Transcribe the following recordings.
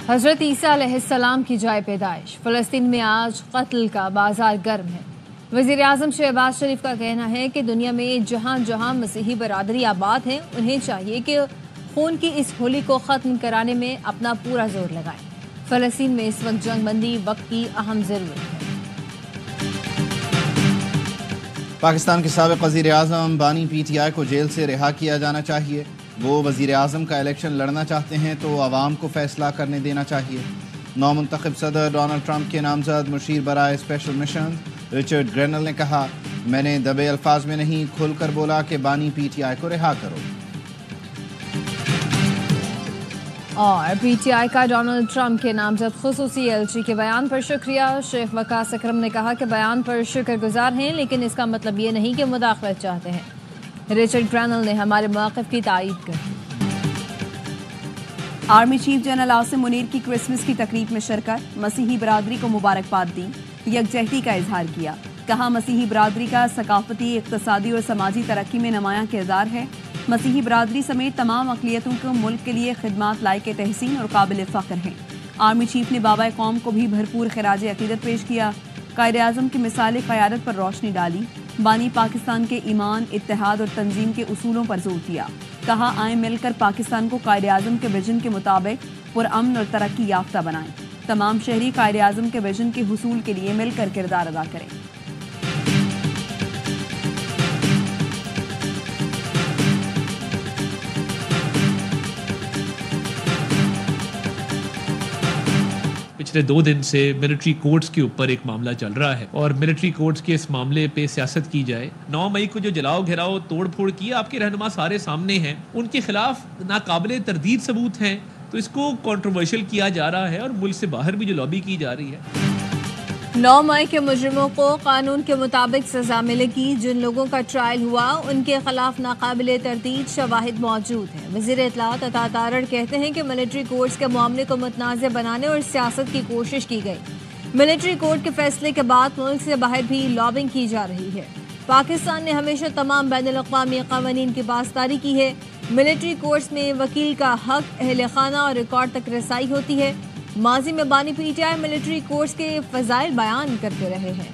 حضرت عیسیٰ علیہ السلام کی جائے پیدائش فلسطین میں آج قتل کا بازار گرم ہے۔ وزیر اعظم شہباز شریف کا کہنا ہے کہ دنیا میں جہاں جہاں مسیحی برادری آباد ہیں انہیں چاہیے کہ خون کی اس ہولی کو ختم کرانے میں اپنا پورا زور لگائیں۔ فلسطین میں اس وقت جنگ بندی وقت کی اہم ضرورت ہے۔ پاکستان کے سابق وزیر اعظم بانی پی ٹی آئی کو جیل سے رہا کیا جانا چاہیے۔ وہ وزیر اعظم کا الیکشن لڑنا چاہتے ہیں تو عوام کو فیصلہ کرنے دینا چاہیے۔ نو منتخب صدر ڈونلڈ ٹرمپ کے نامزد مشیر برائے اسپیشل مشن رچرڈ گرینل نے کہا، میں نے دبے الفاظ میں نہیں کھل کر بولا کہ بانی پی ٹی آئی کو رہا کرو۔ اور پی ٹی آئی کا ڈونلڈ ٹرمپ کے نامزد خصوصی ایلچی کے بیان پر شکریہ۔ شیخ وقاص اکرم نے کہا کہ بیان پر شکر گزار ہیں لیکن اس کا مطلب یہ نہیں کہ مداخلت چاہتے ہیں۔ رچرڈ گرینل نے ہمارے موقف کی تائید کی۔ Army chief general Asim Munir کی کرسمس کی تقریب میں شرکت، مسیحی برادری کو مبارکباد دی، یکجہتی کا اظہار کیا۔ کہا مسیحی برادری کا ثقافتی، اقتصادی اور سماجی ترقی میں نمایاں کردار ہے۔ مسیحی برادری سمیت تمام اقلیتوں کو ملک کے لیے خدمات لائق تحسین اور قابل فخر ہیں۔ آرمی چیف نے بابا قوم کو بھی بھرپور خراج عقیدت پیش کیا۔ قائد اعظم کی مثالی قیادت پر روشنی ڈالی۔ بانی پاکستان کے ایمان، اتحاد اور تنظیم کے اصولوں پر زور دیا۔ کہا آئیں مل کر پاکستان کو قائد اعظم کے ویژن کے مطابق پرامن اور ترقی یافتہ بنائیں۔ تمام شہری قائد اعظم کے ویژن کے حصول کے لیے مل کر کردار ادا کریں۔ پچھلے 2 دن سے ملٹری کورٹس کے اوپر ایک معاملہ چل رہا ہے اور ملٹری کورٹس کے اس معاملے پہ سیاست کی جائے۔ 9 مئی کو جو جلاؤ گھیراؤ توڑ پھوڑ کی، آپ کے رہنما سارے سامنے ہیں، ان کے خلاف ناقابل تردید ثبوت ہیں، تو اس کو کنٹروورشل کیا جا رہا ہے اور ملک سے باہر بھی جو لابی کی جا رہی ہے۔ 9 مئی کے مجرموں کو قانون کے مطابق سزا ملے گی۔ جن لوگوں کا ٹرائل ہوا ان کے خلاف ناقابل تردید شواہد موجود ہیں۔ وزیر اطلاعات عطا تارڑ کہتے ہیں کہ ملٹری کورٹس کے معاملے کو متنازع بنانے اور سیاست کی کوشش کی گئی۔ ملٹری کورٹ کے فیصلے کے بعد ملک سے باہر بھی لابنگ کی جا رہی ہے۔ پاکستان نے ہمیشہ تمام بین الاقوامی قوانین کی پاسداری کی ہے۔ ملٹری کورٹس میں وکیل کا حق، اہل خانہ اور ریکارڈ تک رسائی ہوتی ہے۔ ماضی میں بانی P T I military courts کے فضائل بیان کرتے رہے ہیں۔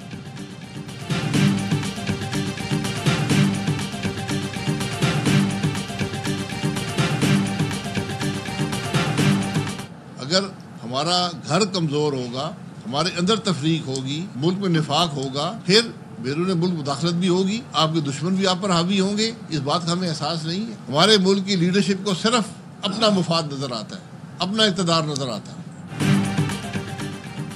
اگر ہمارا گھر کمزور ہوگا، ہمارے اندر تفریق ہوگی، ملک میں نفاق ہوگا، پھر بیرون ملک مداخلت بھی ہوگی، آپ کے دشمن بھی آپ پر حاوی ہوں گے۔ اس بات کا ہمیں احساس نہیں ہے۔ ہمارے ملک کی لیڈرشپ کو صرف اپنا مفاد نظر آتا ہے، اپنا اقتدار نظر آتا ہے۔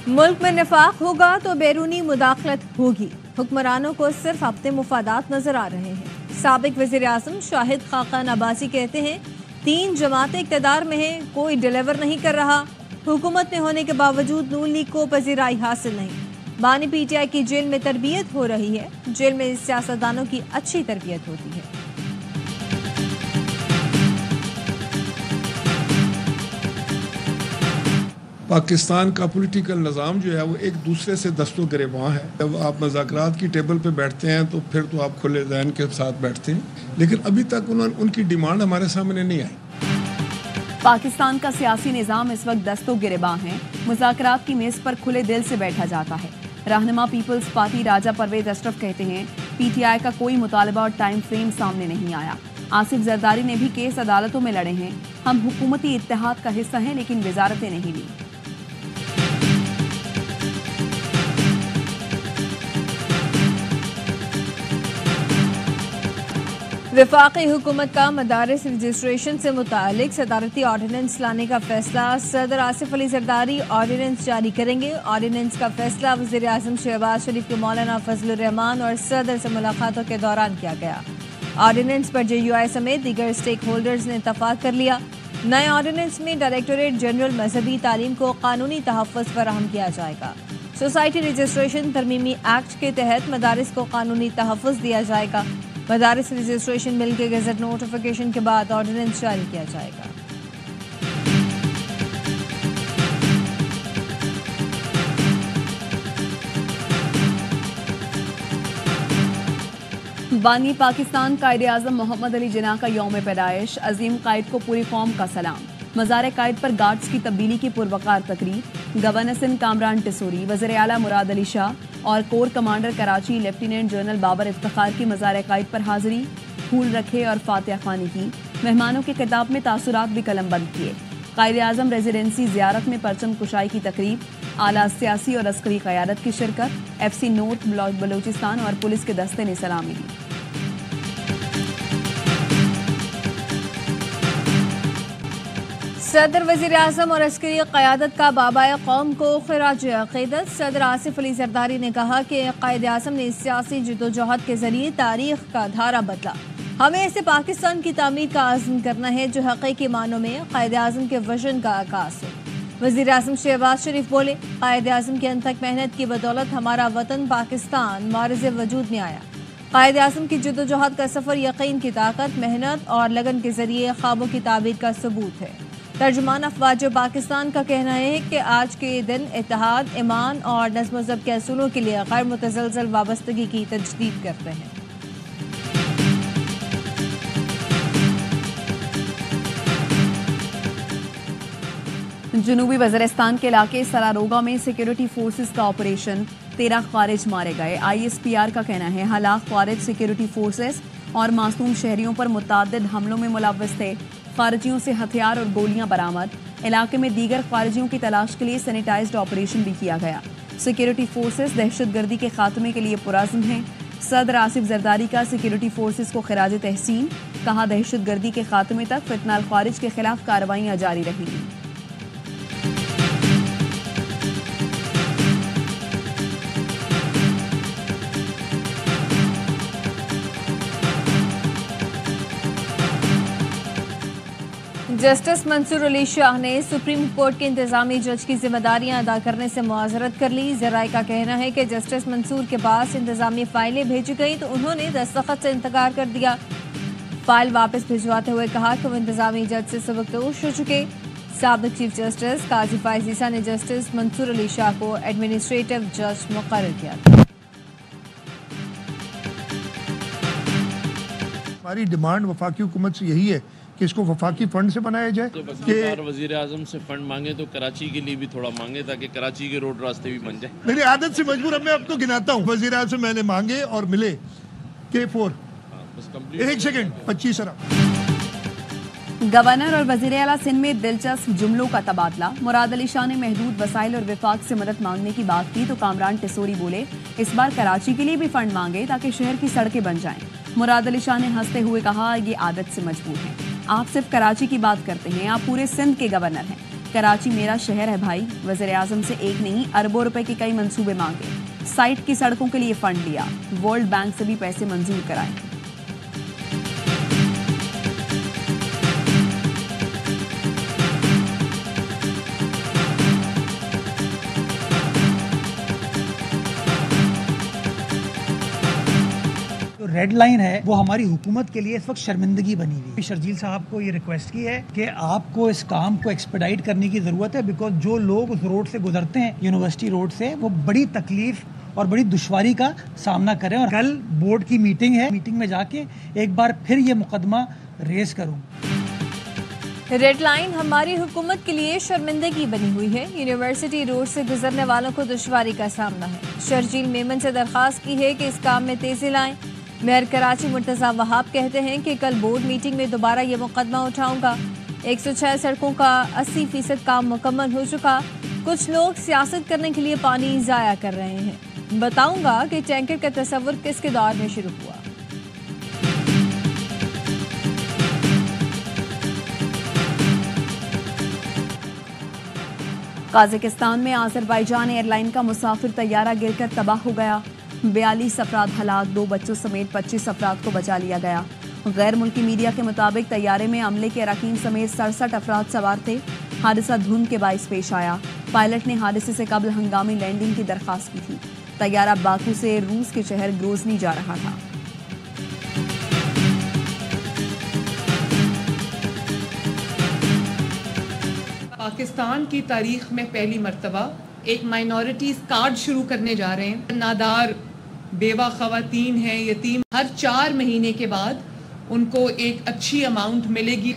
ملک میں نفاق ہوگا تو بیرونی مداخلت ہوگی۔ حکمرانوں کو صرف اپنے مفادات نظر آ رہے ہیں۔ سابق وزیر اعظم شاہد خاقان عباسی کہتے ہیں 3 جماعتیں اقتدار میں ہیں، کوئی ڈیلیور نہیں کر رہا۔ حکومت میں ہونے کے باوجود نون لیگ کو پذیرائی حاصل نہیں۔ بانی پی ٹی آئی کی جیل میں تربیت ہو رہی ہے۔ جیل میں سیاستدانوں کی اچھی تربیت ہوتی ہے۔ پاکستان کا پولیٹیکل نظام جو ہے وہ ایک دوسرے سے دست و گریباں ہے۔ جب آپ مذاکرات کی ٹیبل پہ بیٹھتے ہیں تو پھر تو آپ کھلے ذہن کے ساتھ بیٹھتے ہیں، لیکن ابھی تک ان کی ڈیمانڈ ہمارے سامنے نہیں آئی۔ پاکستان کا سیاسی نظام اس وقت دست و گریباں ہے۔ مذاکرات کی میز پر کھلے دل سے بیٹھا جاتا ہے۔ رہنما پیپلز پارٹی راجہ پرویز اشرف کہتے ہیں پی ٹی آئی کا کوئی مطالبہ اور ٹائم فریم سامنے نہیں آیا۔ آصف زرداری نے بھی کیس عدالتوں میں لڑے ہیں۔ ہم حکومتی اتحاد کا حصہ ہیں لیکن وزارتیں نہیں لی۔ وفاقی حکومت کا مدارس رجسٹریشن سے متعلق صدارتی آرڈیننس لانے کا فیصلہ۔ صدر آصف علی زرداری آرڈیننس جاری کریں گے۔ آرڈیننس کا فیصلہ وزیر اعظم شہباز شریف کے مولانا فضل الرحمان اور صدر سے ملاقاتوں کے دوران کیا گیا۔ آرڈیننس پر جے یو آئی سمیت دیگر اسٹیک ہولڈرز نے اتفاق کر لیا۔ نئے آرڈیننس میں ڈائریکٹوریٹ جنرل مذہبی تعلیم کو قانونی تحفظ فراہم کیا جائے گا۔ سوسائٹی رجسٹریشن ترمیمی ایکٹ کے تحت مدارس کو قانونی تحفظ دیا جائے گا۔ مدارس رجسٹریشن بل کے گزٹ نوٹیفیکیشن کے بعد آرڈیننس جاری کیا جائے گا۔ بانی پاکستان قائد اعظم محمد علی جناح کا یوم پیدائش، عظیم قائد کو پوری قوم کا سلام۔ मज़ार कायद पर गार्ड्स की तब्दीली की पुरवकार तकरीब। गवर्नर सिंध कामरान टिसोरी, वज़ीर आला मुराद अली शाह और core commander Karachi lieutenant general Babar Iftikhar की मज़ार कायद पर हाजिरी, फूल रखे और फातिहा ख्वानी की। मेहमानों के खिताब में तासुरात भी कलमबंद किए। कायद आज़म रेजिडेंसी ज़ियारत में परचम कुशाई की तकरीब, आला सियासी और अस्करी क़यादत की शिरकत। FC नॉर्थ बलूचिस्तान और पुलिस के दस्ते ने सलामी दी। सदर वज़ीर आज़म और अस्करी क़यादत का बाबाए कौम को ख़िराज अक़ीदत। सदर आसिफ अली ज़रदारी ने कहा कि क़ायद आज़म ने सियासी जद्दोजहद के ज़रिए तारीख़ का धारा बदला। हमें ऐसे पाकिस्तान की तामीर का आज़म करना है जो हक़ीक़ी मानों में क़ायद आज़म के विज़न का आकाश हो। वज़ीर आज़म शहबाज शरीफ बोले, क़ायद आज़म की अनथक मेहनत की बदौलत हमारा वतन पाकिस्तान मारिज़ वजूद में आया। क़ायद आज़म की जद्दोजहद का सफ़र यकीन की ताकत, मेहनत और लगन के ज़रिए ख्वाबों की ताबीर का सबूत है। तर्जुमान अफ़वाज पाकिस्तान का कहना है कि आज के दिन इत्तेहाद, ईमान और नज़्म व ज़ब्त के असूलों के लिए गैर मुतज़लज़ल वाबस्तगी की तजदीद करते हैं। जनूबी वज़ीरिस्तान के इलाके सरारोगा में सिक्योरिटी फोर्सेस का ऑपरेशन, 13 ख़ारिज मारे गए। ISPR का कहना है हलाक ख़ारिज सिक्योरिटी फोर्सेस और मासूम शहरियों पर मुतअद्दिद हमलों में मुलव्वस थे। ख़ारिजियों से हथियार और गोलियां बरामद। इलाके में दीगर ख़ारिजियों की तलाश के लिए सैनिटाइज्ड ऑपरेशन भी किया गया। सिक्योरिटी फोर्सेस दहशतगर्दी के खात्मे के लिए पुरअज़्म हैं। सदर आसिफ ज़रदारी का सिक्योरिटी फोर्सेस को खिराज तहसीन, कहा दहशतगर्दी के खात्मे तक फितनाल ख़ारिज के खिलाफ कार्रवाइयाँ जारी रहेंगी। जस्टिस मंसूर अली शाह ने सुप्रीम कोर्ट के इंतजामी जज की जिम्मेदारियां अदा करने से मुआज़रत कर ली। ज़राए का कहना है कि जस्टिस मंसूर के पास इंतजामी फाइलें भेजी गई तो उन्होंने दस्तखत से इंतकार कर दिया। फाइल वापस भिजवाते हुए कहा कि वो इंतजामी जज से सबकदोश हो चुके। साबिक चीफ जस्टिस काजी फाइज ईसा ने जस्टिस मंसूर अली शाह को एडमिनिस्ट्रेटिव जज मुकर्रर किया। हमारी डिमांड वफाकी हुकूमत से यही है कि इसको वफाकी फंड से बनाया जाए। जब वज़ीर आज़म से फंड मांगे तो कराची के लिए भी थोड़ा मांगे ताकि कराची के रोड रास्ते भी बन जाए। मेरी आदत से मजबूर, अब मैं अब तो गिनाता हूँ। वज़ीर आज़म से मैंने मांगे और मिले K4। एक सेकंड, 25 अरब। गवर्नर और वज़ीर आला सिंध में दिलचस्प जुमलों का तबादला। मुराद अली शाह ने महदूद वसाइल और विफाक से मदद मांगने की बात की तो कामरान टिसोरी बोले इस बार कराची के लिए भी फंड मांगे ताकि शहर की सड़कें बन जाएं। मुराद अली शाह ने हंसते हुए कहा ये आदत से मजबूर हैं। आप सिर्फ कराची की बात करते हैं, आप पूरे सिंध के गवर्नर हैं। कराची मेरा शहर है भाई। वज़ीर आज़म से एक नहीं अरबों रुपए के कई मंसूबे मांगे। साइट की सड़कों के लिए फंड लिया। वर्ल्ड बैंक से भी पैसे मंजूर कराए। रेड लाइन है वो हमारी हुकूमत के लिए इस वक्त शर्मिंदगी बनी हुई है। शर्जील साहब को ये रिक्वेस्ट की है कि आपको इस काम को एक्सपेडाइट करने की ज़रूरत है, बिकॉज जो लोग उस रोड से गुजरते हैं यूनिवर्सिटी रोड से वो बड़ी तकलीफ और बड़ी दुश्वारी का सामना करें। और कल बोर्ड की मीटिंग है, मीटिंग में जाके एक बार फिर ये मुकदमा रेज करूँ। रेड लाइन हमारी हुकूमत के लिए शर्मिंदगी बनी हुई है। यूनिवर्सिटी रोड से गुजरने वालों को दुश्वारी का सामना है। शर्जील मेमन से दरख्वास्त की है कि इस काम में तेजी लाएं। मेयर कराची मुर्तज़ा वहाब कहते हैं कि कल बोर्ड मीटिंग में दोबारा ये मुकदमा उठाऊंगा। 106 सड़कों का 80% काम मुकम्मल हो चुका। कुछ लोग सियासत करने के लिए पानी ज़ाया कर रहे हैं। बताऊंगा कि टैंकर का तस्वुर किसके दौर में शुरू हुआ। काज़ाकिस्तान में आज़रबाईजान एयरलाइन का मुसाफिर तैयारा गिरकर तबाह हो गया। 42 अफराद हलाक, 2 बच्चों समेत 25 अफराद को बचा लिया गया। गैर मुल्की मीडिया के मुताबिक तैयारे में अमले के अरकान समेत 67 अफराद सवार थे। हादसा धुंध के बाइस पेश आया। पायलट ने हादसे से कबल हंगामी लैंडिंग की दरख्वास्त की थी। तैयारा बाकू से रूस के शहर ग्रोजनी जा रहा था। पाकिस्तान की तारीख में पहली मर्तबा एक माइनॉरिटीज कार्ड शुरू करने जा रहे हैं। नादार, बेवा खवातीन हैं, यतीम, हर 4 महीने के बाद उनको एक अच्छी अमाउंट मिलेगी।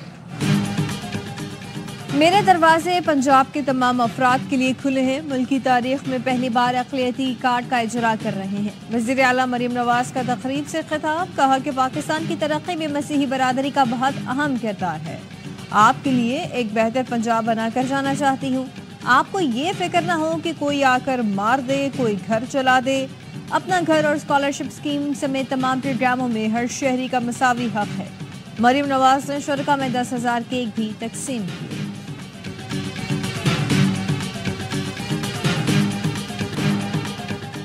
मेरे दरवाजे पंजाब के तमाम अफराद के लिए खुले हैं। मुल्की तारीख में पहली बार अक़लियती कार्ड का इजरा कर रहे हैं। वज़ीर आला मरीम नवाज का तक़रीब से खिताब, कहा कि पाकिस्तान की तरक्की में मसीही बरादरी का बहुत अहम किरदार है। आपके लिए एक बेहतर पंजाब बनाकर जाना चाहती हूँ। आपको ये फिक्र ना हो कि कोई आकर मार दे, कोई घर चला दे। अपना घर और स्कॉलरशिप स्कीम समेत तमाम प्रोग्रामों में हर शहरी का मसावी हक है। मरीम नवाज ने शुरका में 10,000 केक भी तकसीम किए।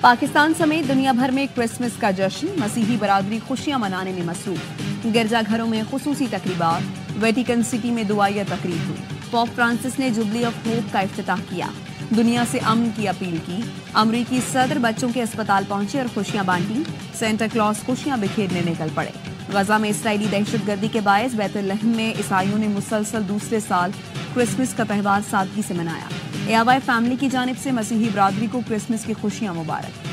पाकिस्तान समेत दुनिया भर में क्रिसमस का जश्न, मसीही बरादरी खुशियां मनाने में मसरूफ। गिरजाघरों में खुसूसी तकरीबात, वेटिकन सिटी में दुआया तकरीब हुई। पोप फ्रांसिस ने जुबली ऑफ होप का इफ्तिताह किया, दुनिया से अमन की अपील की। अमरीकी सदर बच्चों के अस्पताल पहुंचे और खुशियां बांटी। सेंटा क्लॉज खुशियां बिखेरने निकल पड़े। गजा में इसराइली दहशतगर्दी के बायस बैतुल-लहम में ईसाइयों ने मुसलसल दूसरे साल क्रिसमस का त्यौहार सादगी से मनाया। एआवाई फैमिली की जानिब से मसीही बरादरी को क्रिसमस की खुशियां मुबारक।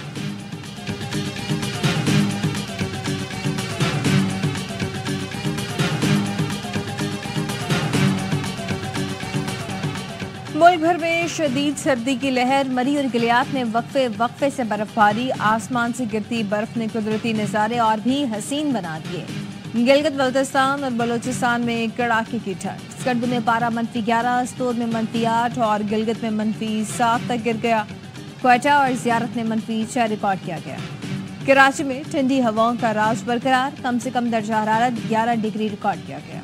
मुल्क भर में शदीद सर्दी की लहर, मरी और गिलियात में वक्फे से बर्फबारी, आसमान से गिरती बर्फ ने कुदरती नज़ारे और भी हसीन बना दिए। गिलगित बल्तिस्तान और बलूचिस्तान में कड़ाके की ठंड, स्कर्दू में पारा -11, स्तोर में -8 और गिलगित में -7 तक गिर गया। क्वेटा और ज़ियारत में -6 रिकॉर्ड किया गया। कराची में ठंडी हवाओं का राज बरकरार, कम से कम दर्जा हरारत 11 डिग्री रिकॉर्ड किया गया।